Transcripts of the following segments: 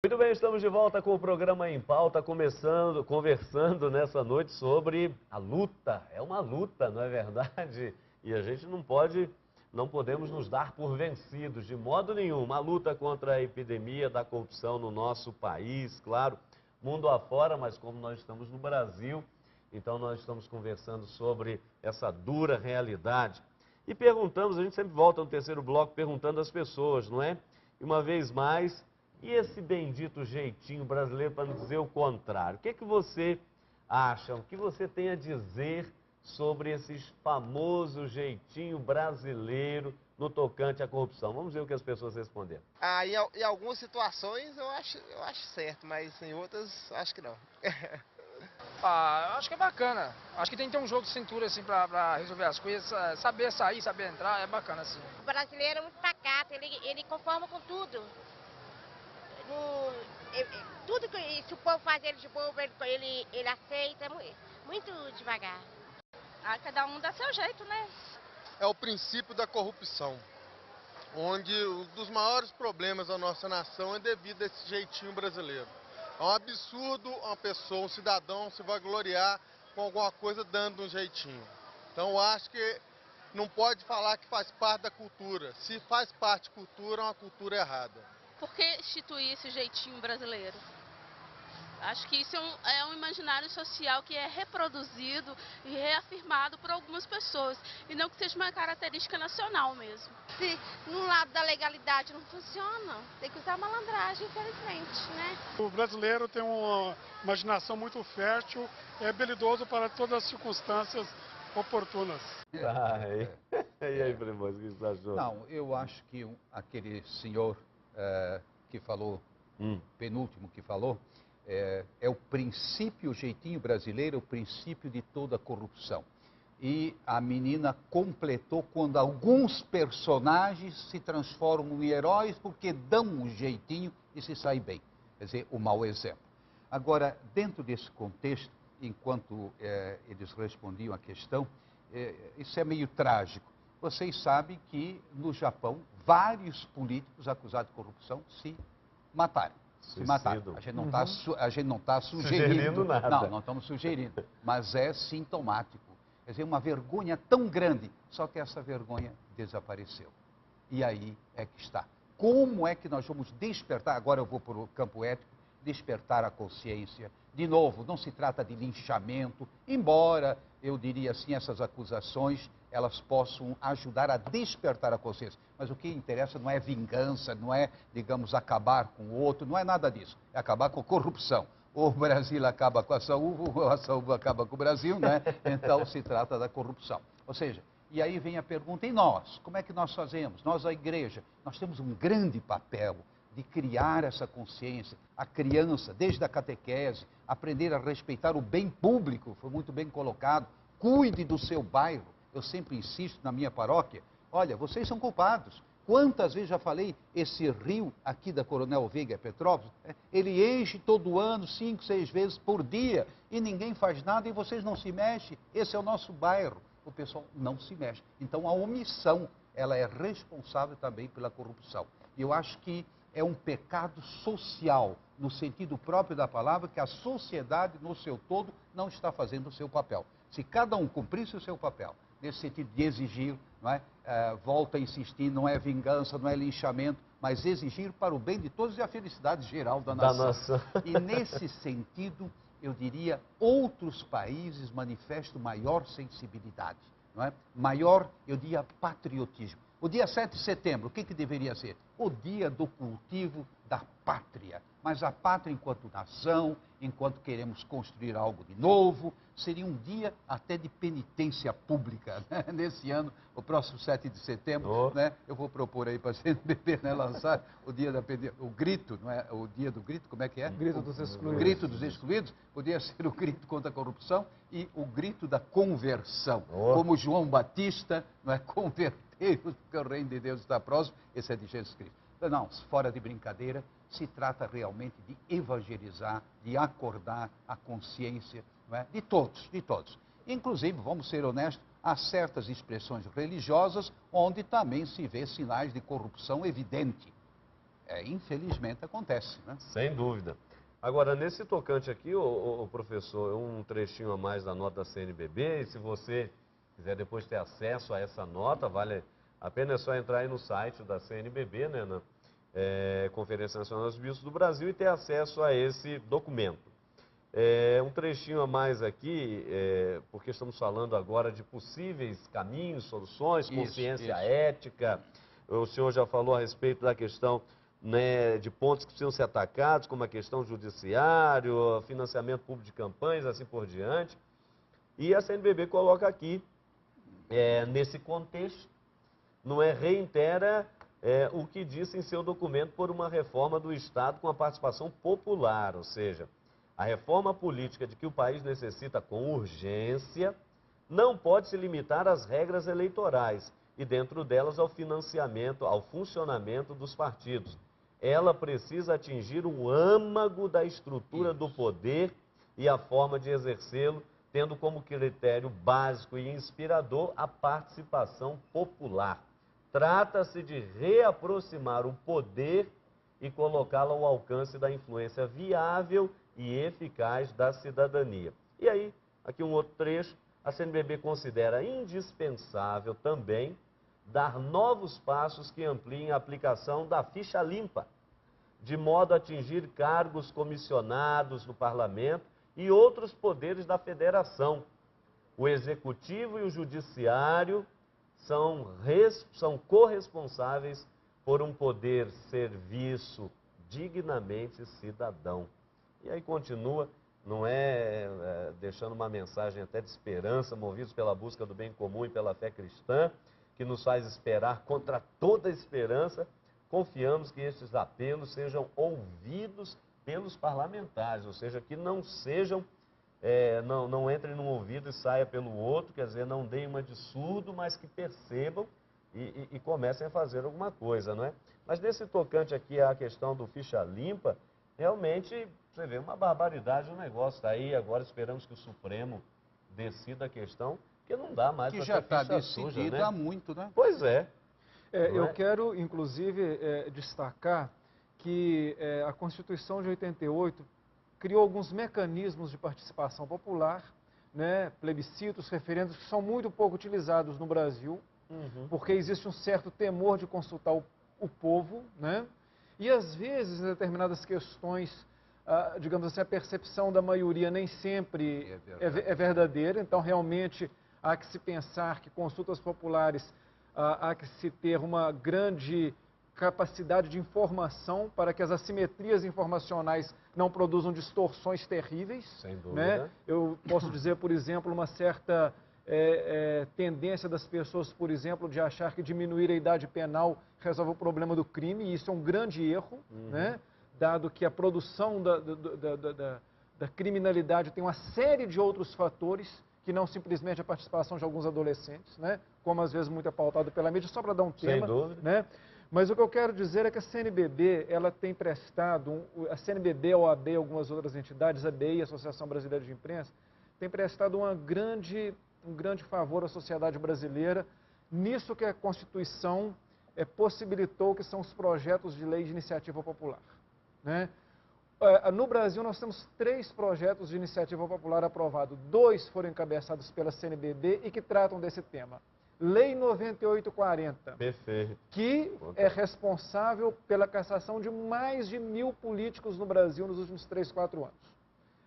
Muito bem, estamos de volta com o programa Em Pauta, conversando nessa noite sobre a luta. É uma luta, não é verdade? E a gente não podemos nos dar por vencidos de modo nenhum. Uma luta contra a epidemia da corrupção no nosso país, claro, mundo afora, mas como nós estamos no Brasil, então nós estamos conversando sobre essa dura realidade. E perguntamos, a gente sempre volta no terceiro bloco perguntando às pessoas, não é? E uma vez mais, e esse bendito jeitinho brasileiro para não dizer o contrário? O que é que você acha? O que você tem a dizer sobre esse famoso jeitinho brasileiro no tocante à corrupção? Vamos ver o que as pessoas responderam. Em algumas situações eu acho certo, mas em outras acho que não. Eu acho que é bacana. Acho que tem que ter um jogo de cintura, assim, pra resolver as coisas. Saber sair, saber entrar, é bacana, assim. O brasileiro é muito pacato, ele conforma com tudo. Tudo que se o povo faz ele de bobo, ele aceita, muito devagar. Cada um dá seu jeito, né? É o princípio da corrupção, onde um dos maiores problemas da nossa nação é devido a esse jeitinho brasileiro. É um absurdo uma pessoa, um cidadão, se vangloriar com alguma coisa dando um jeitinho. Então eu acho que não pode falar que faz parte da cultura. Se faz parte da cultura, é uma cultura errada. Por que instituir esse jeitinho brasileiro? Acho que isso é um imaginário social que é reproduzido e reafirmado por algumas pessoas, e não que seja uma característica nacional mesmo. Se no lado da legalidade não funciona, tem que usar malandragem, infelizmente, né? O brasileiro tem uma imaginação muito fértil, é habilidoso para todas as circunstâncias oportunas. E aí, Primoso, o que você achou? Não, eu acho que aquele senhor que falou, penúltimo que falou, é o princípio, o jeitinho brasileiro, o princípio de toda a corrupção. E a menina completou quando alguns personagens se transformam em heróis porque dão um jeitinho e se saem bem. Quer dizer, o mau exemplo. Agora, dentro desse contexto, enquanto eles respondiam a questão, isso é meio trágico. Vocês sabem que no Japão, vários políticos acusados de corrupção se mataram. Se mataram. A gente não está sugerindo nada. Não estamos sugerindo. Mas é sintomático. Quer dizer, uma vergonha tão grande, só que essa vergonha desapareceu. E aí é que está. Como é que nós vamos despertar, agora eu vou para o campo ético, despertar a consciência? De novo, não se trata de linchamento, embora, eu diria assim, essas acusações, elas possam ajudar a despertar a consciência. Mas o que interessa não é vingança, não é, digamos, acabar com o outro, não é nada disso. É acabar com a corrupção. O Brasil acaba com a saúde acaba com o Brasil, né? Então se trata da corrupção. Ou seja, e aí vem a pergunta, e nós? Como é que nós fazemos? Nós, a igreja, nós temos um grande papel de criar essa consciência. A criança, desde a catequese, aprender a respeitar o bem público, foi muito bem colocado. Cuide do seu bairro. Eu sempre insisto na minha paróquia, olha, vocês são culpados. Quantas vezes já falei, esse rio aqui da Coronel Veiga, Petrópolis, ele enche todo ano, 5, 6 vezes por dia, e ninguém faz nada e vocês não se mexem. Esse é o nosso bairro. O pessoal não se mexe. Então a omissão, ela é responsável também pela corrupção. E eu acho que é um pecado social, no sentido próprio da palavra, que a sociedade no seu todo não está fazendo o seu papel. Se cada um cumprisse o seu papel, nesse sentido de exigir, não é? Volto a insistir, não é vingança, não é linchamento, mas exigir para o bem de todos e a felicidade geral da nação. E nesse sentido, eu diria, outros países manifestam maior sensibilidade, não é? Maior, eu diria, patriotismo. O dia 7 de setembro, o que deveria ser? O dia do cultivo da pátria. Mas a pátria enquanto nação, enquanto queremos construir algo de novo, seria um dia até de penitência pública, né? Nesse ano, o próximo 7 de setembro, né? Eu vou propor aí para a CNBB, né, lançar o dia da o grito, não é? O dia do grito, como é que é? Grito dos excluídos. O grito dos excluídos, poderia ser o grito contra a corrupção e o grito da conversão. Como João Batista, não é? Convertei-vos, porque o reino de Deus está próximo, esse é de Jesus Cristo. Não, fora de brincadeira, se trata realmente de evangelizar, de acordar a consciência, não é? De todos, de todos. Inclusive, vamos ser honestos, há certas expressões religiosas onde também se vê sinais de corrupção evidente. Infelizmente acontece, né? Sem dúvida. Agora, nesse tocante aqui, o professor, um trechinho a mais da nota da CNBB, e se você quiser depois ter acesso a essa nota, vale a pena, é só entrar aí no site da CNBB, né, na Conferência Nacional dos Bispos do Brasil, e ter acesso a esse documento. Um trechinho a mais aqui, porque estamos falando agora de possíveis caminhos, soluções, consciência ética. O senhor já falou a respeito da questão, né, de pontos que precisam ser atacados, como a questão judiciário, financiamento público de campanhas, assim por diante. E a CNBB coloca aqui, nesse contexto, reitera o que disse em seu documento por uma reforma do Estado com a participação popular, ou seja, a reforma política de que o país necessita com urgência não pode se limitar às regras eleitorais e dentro delas ao financiamento, ao funcionamento dos partidos. Ela precisa atingir o âmago da estrutura do poder e a forma de exercê-lo, tendo como critério básico e inspirador a participação popular. Trata-se de reaproximar o poder e colocá-lo ao alcance da influência viável e eficaz da cidadania. E aí, aqui um outro trecho, a CNBB considera indispensável também dar novos passos que ampliem a aplicação da ficha limpa, de modo a atingir cargos comissionados no parlamento e outros poderes da federação. O executivo e o judiciário são corresponsáveis por um poder serviço dignamente cidadão. E aí continua, não deixando uma mensagem até de esperança, movidos pela busca do bem comum e pela fé cristã, que nos faz esperar contra toda esperança, confiamos que estes apelos sejam ouvidos pelos parlamentares, ou seja, que não sejam, não entrem num ouvido e saia pelo outro, quer dizer, não deem uma de surdo, mas que percebam e comecem a fazer alguma coisa, não é? Mas nesse tocante aqui à questão do ficha limpa, realmente, você vê uma barbaridade o negócio. Está aí, agora esperamos que o Supremo decida a questão, porque não dá mais para que já está suja, decidido né? há muito, né? Pois é. Eu quero, inclusive, destacar que a Constituição de 88 criou alguns mecanismos de participação popular, né, plebiscitos, referendos, que são muito pouco utilizados no Brasil, porque existe um certo temor de consultar o povo, né? E às vezes, em determinadas questões, digamos assim, a percepção da maioria nem sempre é verdadeira, então realmente há que se pensar que consultas populares, há que se ter uma grande capacidade de informação para que as assimetrias informacionais não produzam distorções terríveis. Sem dúvida. Né? Eu posso dizer, por exemplo, uma certa tendência das pessoas, por exemplo, de achar que diminuir a idade penal resolve o problema do crime, e isso é um grande erro, né? Dado que a produção da criminalidade tem uma série de outros fatores que não simplesmente a participação de alguns adolescentes, né? Como às vezes muito é pautado pela mídia, só para dar um tema. Sem dúvida. Né? Mas o que eu quero dizer é que a CNBB, ela tem prestado, a CNBB, a OAB e algumas outras entidades, a ABI, a Associação Brasileira de Imprensa, tem prestado um grande favor à sociedade brasileira, nisso que a Constituição possibilitou, que são os projetos de lei de iniciativa popular. Né? No Brasil, nós temos 3 projetos de iniciativa popular aprovados. 2 foram encabeçados pela CNBB e que tratam desse tema. Lei 9840, Perfeito. que é responsável pela cassação de mais de 1.000 políticos no Brasil nos últimos 3, 4 anos.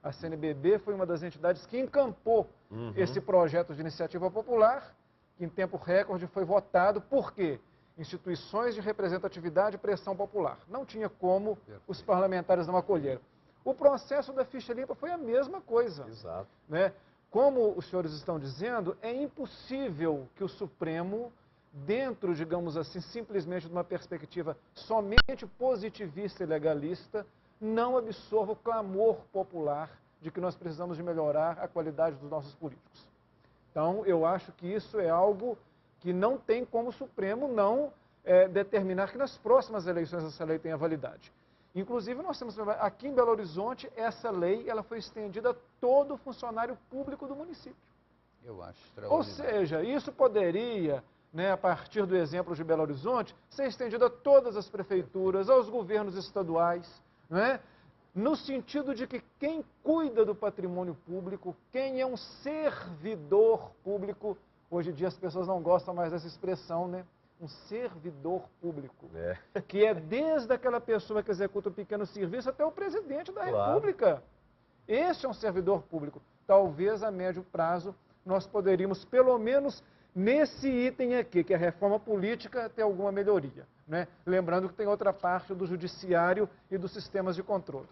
A CNBB foi uma das entidades que encampou esse projeto de iniciativa popular, que em tempo recorde foi votado. Por quê? Instituições de representatividade e pressão popular. Não tinha como os parlamentares não acolheram. O processo da ficha limpa foi a mesma coisa. Exato. Né? Como os senhores estão dizendo, é impossível que o Supremo, dentro, digamos assim, simplesmente de uma perspectiva somente positivista e legalista, não absorva o clamor popular de que nós precisamos de melhorar a qualidade dos nossos políticos. Então, eu acho que isso é algo que não tem como o Supremo não determinar que nas próximas eleições essa lei tenha validade. Inclusive, nós temos aqui em Belo Horizonte, essa lei ela foi estendida a todo funcionário público do município. Eu acho Ou extraordinário. seja, isso poderia, né, a partir do exemplo de Belo Horizonte, ser estendido a todas as prefeituras, aos governos estaduais, né, no sentido de que quem cuida do patrimônio público, quem é um servidor público, hoje em dia as pessoas não gostam mais dessa expressão, né? Um servidor público, que é desde aquela pessoa que executa um pequeno serviço até o presidente da República. Esse é um servidor público. Talvez a médio prazo nós poderíamos, pelo menos nesse item aqui, que é a reforma política, ter alguma melhoria, né? Lembrando que tem outra parte do judiciário e dos sistemas de controle.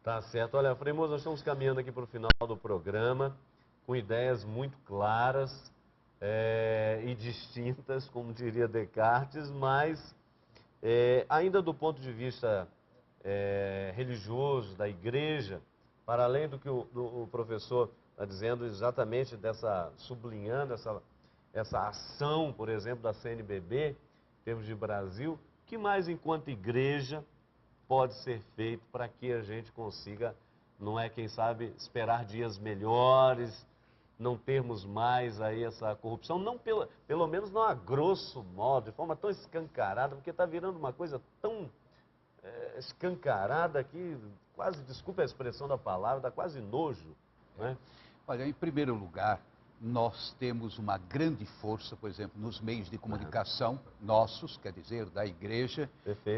Tá certo. Olha, Frei Moço, nós estamos caminhando aqui para o final do programa, com ideias muito claras e distintas, como diria Descartes, mas ainda do ponto de vista religioso, da igreja, para além do que o professor está dizendo exatamente sublinhando essa ação, por exemplo, da CNBB, em termos de Brasil, o que mais enquanto igreja pode ser feito para que a gente consiga, não é, quem sabe, esperar dias melhores, não termos mais aí essa corrupção, não pelo menos não a grosso modo, de forma tão escancarada, porque está virando uma coisa tão escancarada que quase, desculpe a expressão da palavra, dá quase nojo, né? Olha, em primeiro lugar, nós temos uma grande força, por exemplo, nos meios de comunicação nossos, quer dizer, da igreja,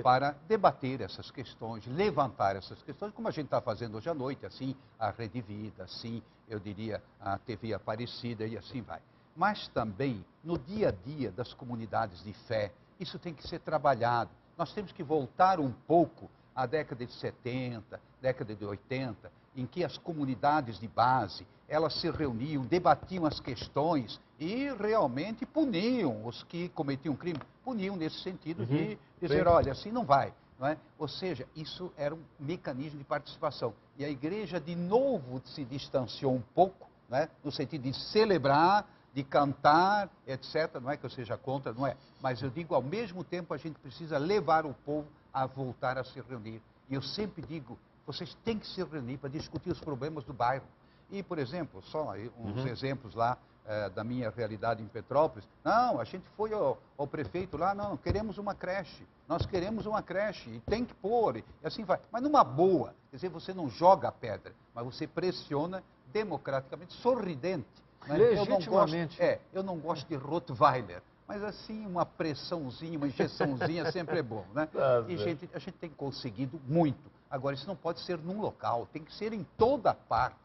para debater essas questões, levantar essas questões, como a gente está fazendo hoje à noite, assim, a Rede Vida, assim, eu diria, a TV Aparecida e assim vai. Mas também, no dia a dia das comunidades de fé, isso tem que ser trabalhado. Nós temos que voltar um pouco à década de 70, década de 80, em que as comunidades de base, elas se reuniam, debatiam as questões e realmente puniam os que cometiam crime. Puniam nesse sentido de dizer, olha, assim não vai. Não é? Ou seja, isso era um mecanismo de participação. E a igreja, de novo, se distanciou um pouco, não é? No sentido de celebrar, de cantar, etc. Não é que eu seja contra, não é. Mas eu digo, ao mesmo tempo, a gente precisa levar o povo a voltar a se reunir. E eu sempre digo, vocês têm que se reunir para discutir os problemas do bairro. E, por exemplo, só uns exemplos lá da minha realidade em Petrópolis. Não, a gente foi ao prefeito lá, não, queremos uma creche. Nós queremos uma creche e tem que pôr, e assim vai. Mas numa boa, quer dizer, você não joga a pedra, mas você pressiona democraticamente, sorridente. Né? Legitimamente. Eu não gosto de Rottweiler. Mas assim, uma pressãozinha, uma injeçãozinha sempre é bom, né? E a gente tem conseguido muito. Agora, isso não pode ser num local, tem que ser em toda parte.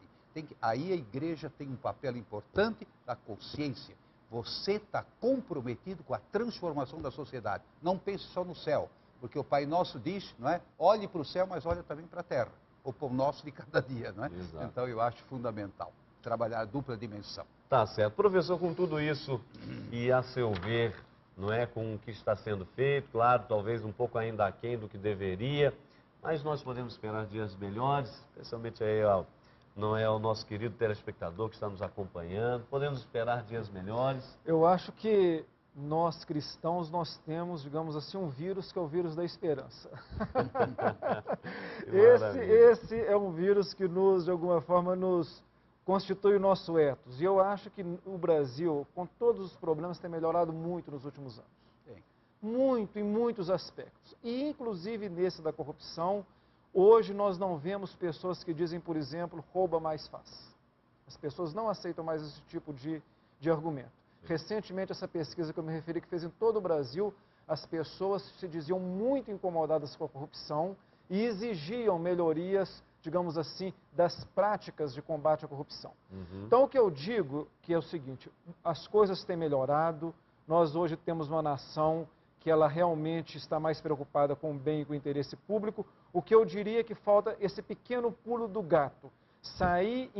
Aí a igreja tem um papel importante da consciência. Você está comprometido com a transformação da sociedade. Não pense só no céu, porque o Pai Nosso diz, não é? Olhe para o céu, mas olhe também para a terra. O pão nosso de cada dia, não é? Exato. Então eu acho fundamental trabalhar a dupla dimensão. Tá certo. Professor, com tudo isso e a seu ver, não é, com o que está sendo feito, claro, talvez um pouco ainda aquém do que deveria, mas nós podemos esperar dias melhores, especialmente aí, não é, o nosso querido telespectador que está nos acompanhando, podemos esperar dias melhores. Eu acho que nós cristãos, nós temos, digamos assim, um vírus que é o vírus da esperança. esse é um vírus que de alguma forma, nos constitui o nosso ethos. E eu acho que o Brasil, com todos os problemas, tem melhorado muito nos últimos anos. Muito, em muitos aspectos. E, inclusive, nesse da corrupção, hoje nós não vemos pessoas que dizem, por exemplo, rouba mais faz. As pessoas não aceitam mais esse tipo de argumento. Recentemente, essa pesquisa que eu me referi, que fez em todo o Brasil, as pessoas se diziam muito incomodadas com a corrupção e exigiam melhorias, digamos assim, das práticas de combate à corrupção. Então, o que eu digo que é o seguinte, as coisas têm melhorado, nós hoje temos uma nação que ela realmente está mais preocupada com o bem e com o interesse público. O que eu diria é que falta esse pequeno pulo do gato, sair,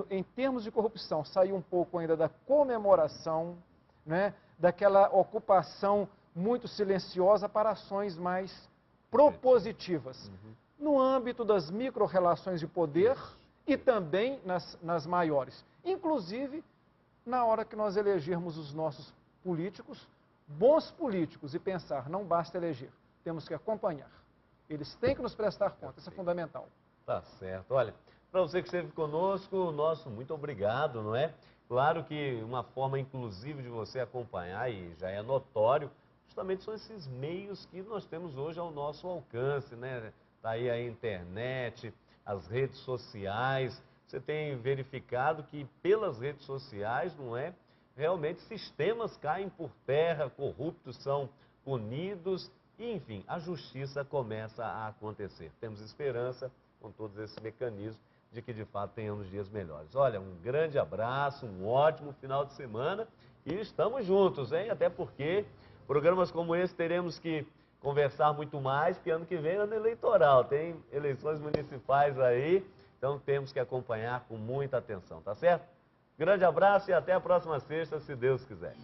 em termos de corrupção, sair um pouco ainda da comemoração, né, daquela ocupação muito silenciosa para ações mais propositivas, no âmbito das micro-relações de poder e também nas maiores. Inclusive, na hora que nós elegermos os nossos políticos, bons políticos, e pensar, não basta eleger, temos que acompanhar. Eles têm que nos prestar conta, isso é fundamental. Tá certo. Olha, para você que esteve conosco, nosso muito obrigado, não é? Claro que uma forma inclusiva de você acompanhar, e já é notório, justamente são esses meios que nós temos hoje ao nosso alcance, né? Está aí a internet, as redes sociais. Você tem verificado que pelas redes sociais, não é? Realmente sistemas caem por terra, corruptos são punidos, e, enfim, a justiça começa a acontecer. Temos esperança com todos esses mecanismos de que de fato tenhamos dias melhores. Olha, um grande abraço, um ótimo final de semana e estamos juntos, hein? Até porque programas como esse teremos que conversar muito mais, porque ano que vem é ano eleitoral, tem eleições municipais aí, então temos que acompanhar com muita atenção, tá certo? Grande abraço e até a próxima sexta, se Deus quiser.